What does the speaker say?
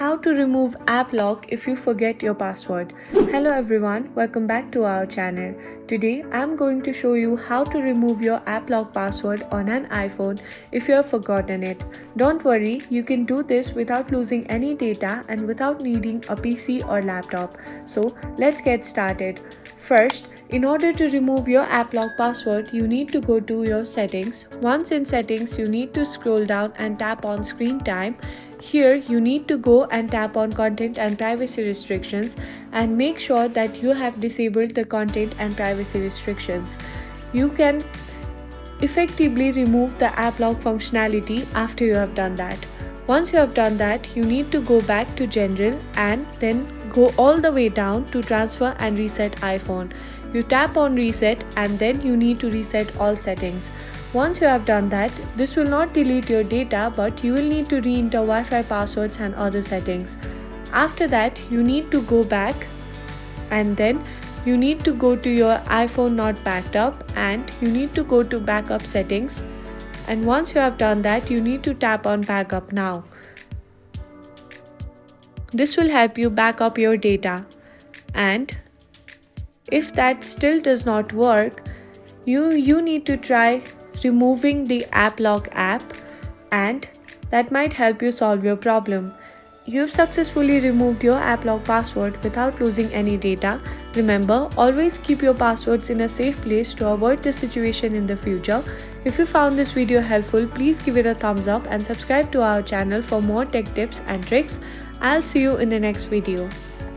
how to remove app lock if you forget your password. Hello everyone, welcome back to our channel. Today I'm going to show you how to remove your app lock password on an iPhone if you have forgotten it. Don't worry, you can do this without losing any data and without needing a PC or laptop. So let's get started. First, in order to remove your app lock password, you need to go to your settings. Once in settings, you need to scroll down and tap on screen time. Here, you need to go and tap on content and privacy restrictions and make sure that you have disabled the content and privacy restrictions. You can effectively remove the app lock functionality after you have done that. Once you have done that, you need to go back to General and then go all the way down to Transfer and Reset iPhone. You tap on Reset and then you need to reset all settings. Once you have done that, this will not delete your data, but you will need to re-enter Wi-Fi passwords and other settings. After that, you need to go back and then you need to go to your iPhone not backed up and you need to go to backup settings. And once you have done that, you need to tap on backup now. This will help you back up your data. And if that still does not work, you need to try removing the app lock app, and that might help you solve your problem. You've successfully removed your app lock password without losing any data. Remember, always keep your passwords in a safe place to avoid this situation in the future. If you found this video helpful, please give it a thumbs up and subscribe to our channel for more tech tips and tricks. I'll see you in the next video.